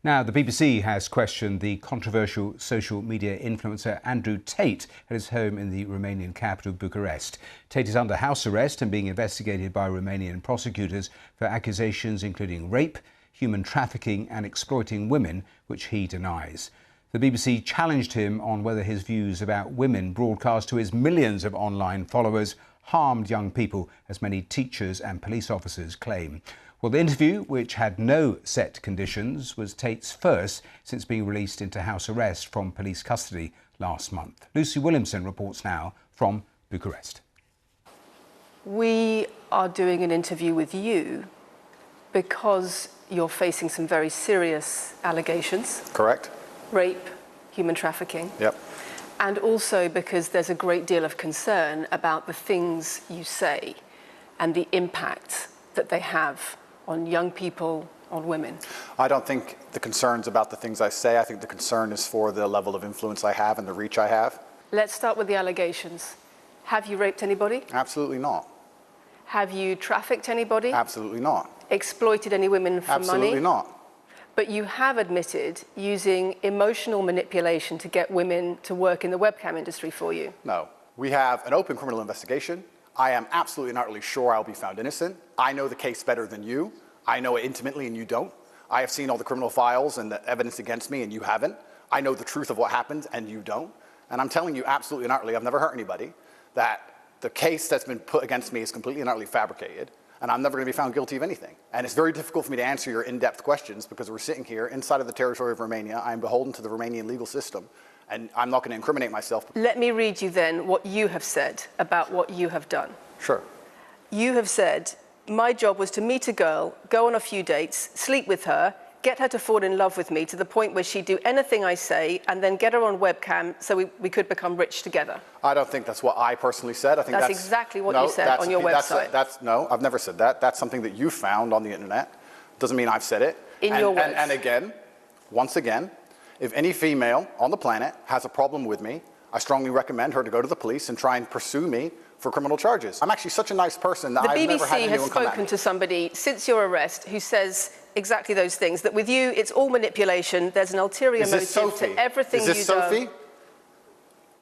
Now, the BBC has questioned the controversial social media influencer Andrew Tate at his home in the Romanian capital, Bucharest. Tate is under house arrest and being investigated by Romanian prosecutors for accusations including rape, human trafficking and exploiting women, which he denies. The BBC challenged him on whether his views about women broadcast to his millions of online followers harmed young people, as many teachers and police officers claim. Well, the interview, which had no set conditions, was Tate's first since being released into house arrest from police custody last month. Lucy Williamson reports now from Bucharest. We are doing an interview with you because you're facing some very serious allegations. Correct. Rape, human trafficking. Yep. And also because there's a great deal of concern about the things you say and the impact that they have on young people, on women. I don't think the concern's about the things I say. I think the concern is for the level of influence I have and the reach I have. Let's start with the allegations. Have you raped anybody? Absolutely not. Have you trafficked anybody? Absolutely not. Exploited any women for money? Absolutely not. But you have admitted using emotional manipulation to get women to work in the webcam industry for you. No. We have an open criminal investigation. I am absolutely and utterly sure I'll be found innocent. I know the case better than you. I know it intimately and you don't. I have seen all the criminal files and the evidence against me and you haven't. I know the truth of what happened and you don't. And I'm telling you absolutely and utterly, I've never hurt anybody, that the case that's been put against me is completely and utterly fabricated, and I'm never going to be found guilty of anything. And it's very difficult for me to answer your in-depth questions because we're sitting here inside of the territory of Romania. I'm beholden to the Romanian legal system, and I'm not going to incriminate myself. Let me read you then what you have said about what you have done. Sure. You have said, my job was to meet a girl, go on a few dates, sleep with her, get her to fall in love with me to the point where she'd do anything I say, and then get her on webcam so we could become rich together. I don't think that's what I personally said. I think that's exactly what you said on your website. No, I've never said that. That's something that you found on the internet. Doesn't mean I've said it. In your words. And again, once again, if any female on the planet has a problem with me, I strongly recommend her to go to the police and try and pursue me for criminal charges. I'm actually such a nice person that I've never had anyone come at me. The BBC has spoken to somebody since your arrest who says exactly those things, that with you it's all manipulation, there's an ulterior motive to everything you do. Is this Sophie?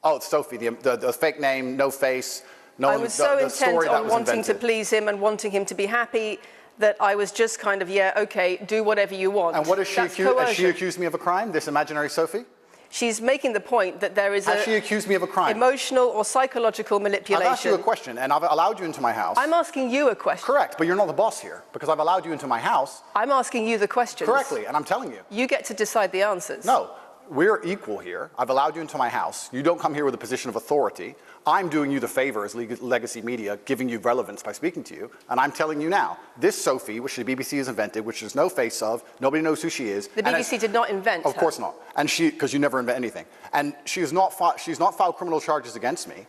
Oh, it's Sophie, the fake name, no face, no one, I was so intent on wanting to please him and wanting him to be happy that I was just kind of, yeah, okay, do whatever you want. And what is she accused? Has she accused me of a crime, this imaginary Sophie? She's making the point that there is Has she accused me of a crime? Emotional or psychological manipulation. I've asked you a question, and I've allowed you into my house. I'm asking you a question. Correct, but you're not the boss here, because I've allowed you into my house. I'm asking you the questions. Correctly, and I'm telling you. You get to decide the answers. No, we're equal here. I've allowed you into my house. You don't come here with a position of authority. I'm doing you the favor as legacy media, giving you relevance by speaking to you, and I'm telling you now, this Sophie, which the BBC has invented, which there's no face of, nobody knows who she is. The BBC did not invent her. Of course not, and because you never invent anything. And she's not filed criminal charges against me.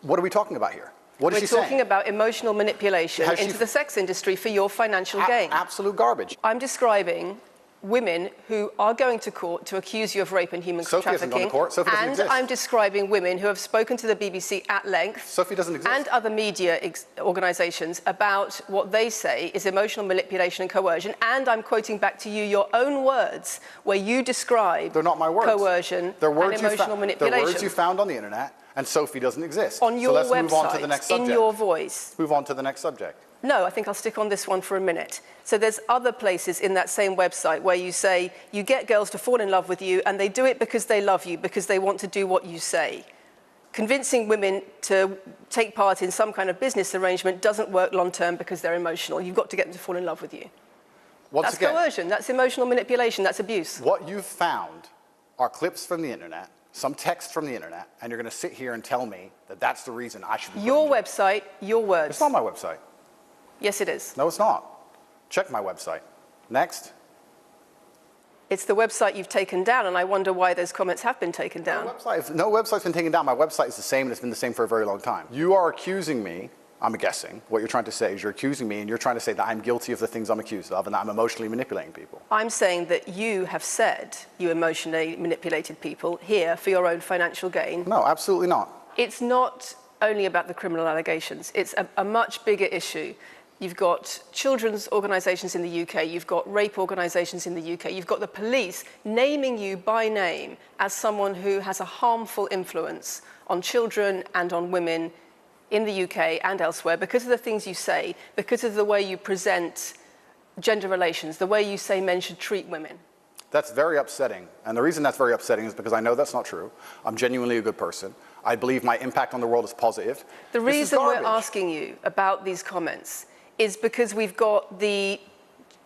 What are we talking about here? What is she saying? We're talking about emotional manipulation into the sex industry for your financial gain. Absolute garbage. I'm describing women who are going to court to accuse you of rape and human trafficking. Sophie hasn't gone to court. Sophie doesn't exist. I'm describing women who have spoken to the BBC at length. Sophie doesn't exist. And other media organisations about what they say is emotional manipulation and coercion. And I'm quoting back to you your own words where you describe They're not my words. Coercion and emotional manipulation. They're words you found on the internet, and Sophie doesn't exist. On your website, so let's move on to the next subject. In your voice. Move on to the next subject. No, I think I'll stick on this one for a minute. So there's other places in that same website where you say you get girls to fall in love with you and they do it because they love you, because they want to do what you say. Convincing women to take part in some kind of business arrangement doesn't work long term because they're emotional. You've got to get them to fall in love with you. That's coercion, that's emotional manipulation, that's abuse. What you've found are clips from the internet, some text from the internet, and you're going to sit here and tell me that that's the reason I should be Your website, your words. It's not my website. Yes, it is. No, it's not. Check my website. Next. It's the website you've taken down, and I wonder why those comments have been taken down. No website's been taken down. My website is the same, and it's been the same for a very long time. You are accusing me, I'm guessing, what you're trying to say is you're accusing me, and you're trying to say that I'm guilty of the things I'm accused of, and that I'm emotionally manipulating people. I'm saying that you have said you emotionally manipulated people here for your own financial gain. No, absolutely not. It's not only about the criminal allegations. It's a much bigger issue. you've got children's organisations in the UK, you've got rape organisations in the UK, you've got the police naming you by name as someone who has a harmful influence on children and on women in the UK and elsewhere because of the things you say, because of the way you present gender relations, the way you say men should treat women. That's very upsetting. And the reason that's very upsetting is because I know that's not true. I'm genuinely a good person. I believe my impact on the world is positive. The reason we're asking you about these comments is because we've got the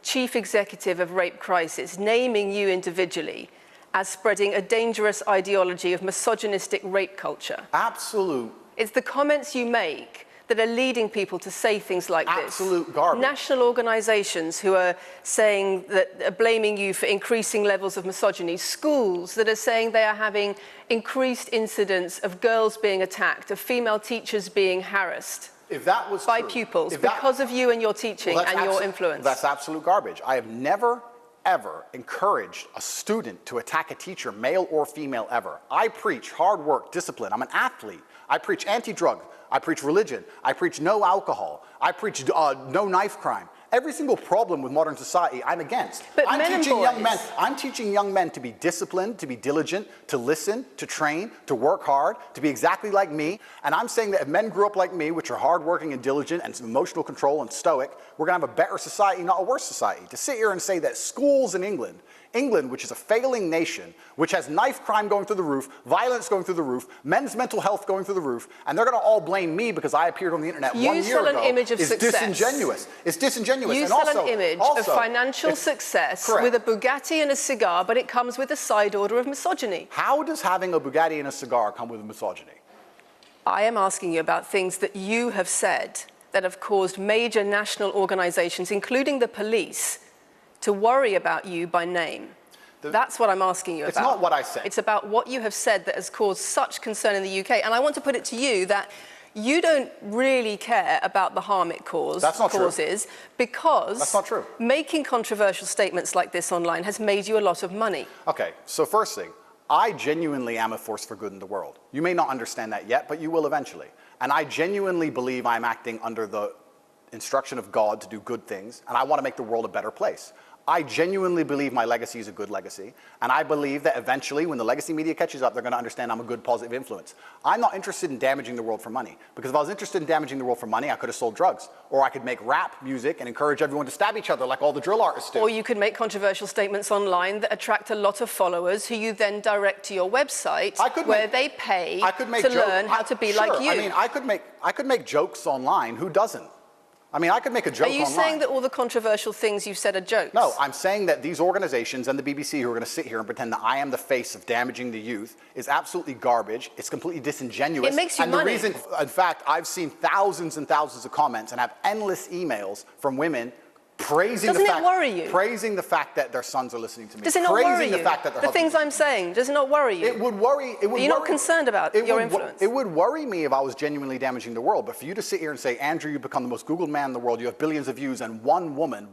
chief executive of Rape Crisis naming you individually as spreading a dangerous ideology of misogynistic rape culture. Absolute. It's the comments you make that are leading people to say things like this. Absolute garbage. National organisations who are saying that are blaming you for increasing levels of misogyny. Schools that are saying they are having increased incidents of girls being attacked, of female teachers being harassed. If that was by true, pupils because of you and your teaching and your influence. That's absolute garbage. I have never, ever encouraged a student to attack a teacher, male or female, ever. I preach hard work, discipline. I'm an athlete. I preach anti-drug. I preach religion. I preach no alcohol. I preach no knife crime. Every single problem with modern society, I'm against. But I'm teaching young men to be disciplined, to be diligent, to listen, to train, to work hard, to be exactly like me. And I'm saying that if men grew up like me, which are hardworking and diligent and some emotional control and stoic, we're going to have a better society, not a worse society. To sit here and say that schools in England, which is a failing nation, which has knife crime going through the roof, violence going through the roof, men's mental health going through the roof, and they're going to all blame me because I appeared on the internet 1 year ago. You sell an image of success. Disingenuous. It's disingenuous. You sell an image of financial success with a Bugatti and a cigar, but it comes with a side order of misogyny. How does having a Bugatti and a cigar come with misogyny? I am asking you about things that you have said that have caused major national organisations, including the police, to worry about you by name. That's what I'm asking you about. It's not what I said. It's about what you have said that has caused such concern in the UK. And I want to put it to you that you don't really care about the harm it causes. That's not true. Because that's not true. Making controversial statements like this online has made you a lot of money. Okay, so first thing, I genuinely am a force for good in the world. You may not understand that yet, but you will eventually. And I genuinely believe I'm acting under the instruction of God to do good things, and I want to make the world a better place. I genuinely believe my legacy is a good legacy, and I believe that eventually, when the legacy media catches up, they're going to understand I'm a good, positive influence. I'm not interested in damaging the world for money, because if I was interested in damaging the world for money, I could have sold drugs, or I could make rap music and encourage everyone to stab each other like all the drill artists do. Or you could make controversial statements online that attract a lot of followers who you then direct to your website where they pay to learn how to be like you. I mean, I could make jokes online. Who doesn't? I mean, I could make a joke online. Are you saying that all the controversial things you've said are jokes? No, I'm saying that these organizations and the BBC who are going to sit here and pretend that I am the face of damaging the youth is absolutely garbage. It's completely disingenuous. It makes you money. And the reason, in fact, I've seen thousands and thousands of comments and have endless emails from women praising the fact that their sons are listening to me. Does it not worry you? The things I'm saying, does it not worry you? It would worry. Are you not concerned about your influence? It would worry me if I was genuinely damaging the world. But for you to sit here and say, Andrew, you've become the most Googled man in the world, you have billions of views, and one woman,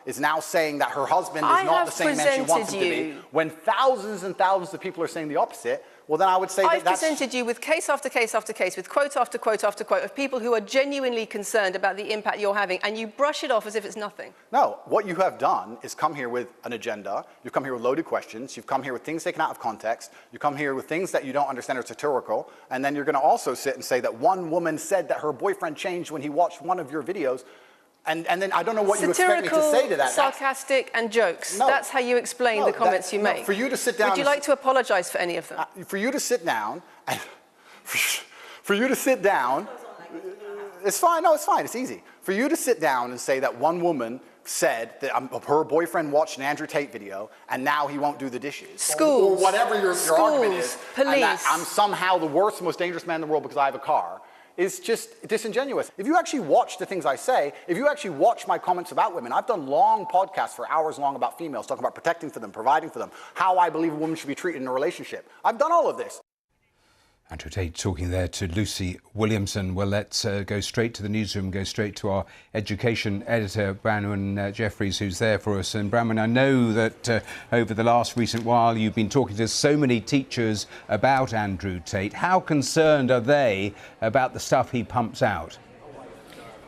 is now saying that her husband is not the same man she wants him to be, when thousands and thousands of people are saying the opposite, well, then I would say I've presented you with case after case after case, with quote after quote after quote of people who are genuinely concerned about the impact you're having, and you brush it off as if it's nothing. No, what you have done is come here with an agenda. You've come here with loaded questions. You've come here with things taken out of context. You come here with things that you don't understand are satirical. And then you're going to also sit and say that one woman said that her boyfriend changed when he watched one of your videos. And then I don't know what you expect me to say to that. Sarcastic and jokes. No, that's how you explain the comments you make. For you to sit down. Would you like to apologize for any of them? For you to sit down, for you to sit down, it's fine. No, it's fine. It's easy. For you to sit down and say that one woman said that her boyfriend watched an Andrew Tate video and now he won't do the dishes. Schools. Or whatever your argument is. Police. And that I'm somehow the worst, most dangerous man in the world because I have a car. Is just disingenuous. If you actually watch the things I say, if you actually watch my comments about women, I've done long podcasts for hours long about females, talking about protecting for them, providing for them, how I believe a woman should be treated in a relationship. I've done all of this. Andrew Tate talking there to Lucy Williamson. Well, let's go straight to the newsroom, go straight to our education editor, Branwen Jeffries, who's there for us. And Branwen, I know that over the last recent while you've been talking to so many teachers about Andrew Tate. How concerned are they about the stuff he pumps out?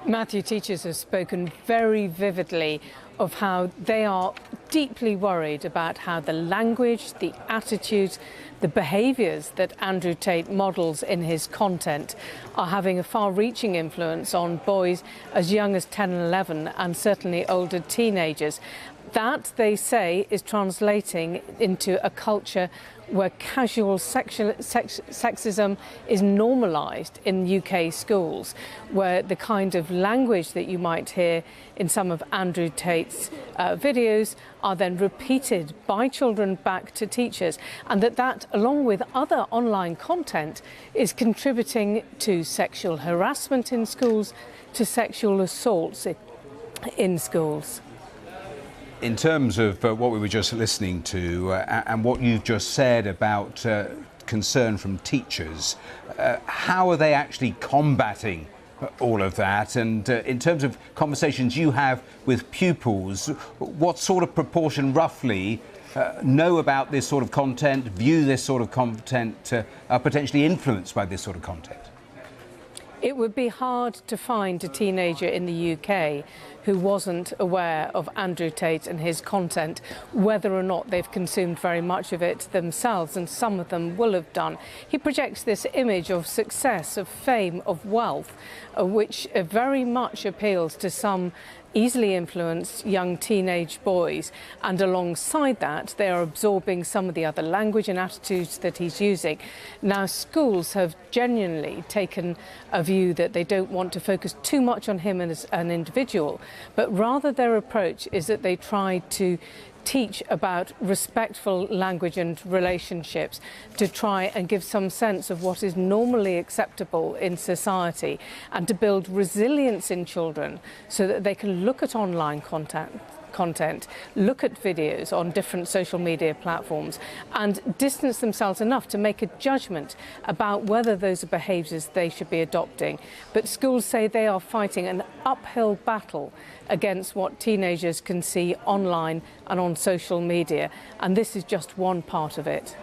Matthew, teachers have spoken very vividly of how they are deeply worried about how the language, the attitudes, the behaviours that Andrew Tate models in his content are having a far-reaching influence on boys as young as 10 and 11 and certainly older teenagers. That, they say, is translating into a culture where casual sexism is normalised in UK schools, where the kind of language that you might hear in some of Andrew Tate's videos are then repeated by children back to teachers, and that, along with other online content, is contributing to sexual harassment in schools, to sexual assaults in schools. In terms of what we were just listening to and what you've just said about concern from teachers, how are they actually combating all of that? And in terms of conversations you have with pupils, what sort of proportion roughly know about this sort of content, view this sort of content, are potentially influenced by this sort of content? It would be hard to find a teenager in the UK who wasn't aware of Andrew Tate and his content, whether or not they've consumed very much of it themselves, and some of them will have done. He projects this image of success, of fame, of wealth, which very much appeals to some easily influenced young teenage boys, and alongside that they are absorbing some of the other language and attitudes that he's using. Now, schools have genuinely taken a view that they don't want to focus too much on him as an individual, but rather their approach is that they try to teach about respectful language and relationships, to try and give some sense of what is normally acceptable in society, and to build resilience in children so that they can look at online content, look at videos on different social media platforms and distance themselves enough to make a judgment about whether those are behaviours they should be adopting. But schools say they are fighting an uphill battle against what teenagers can see online and on social media, and this is just one part of it.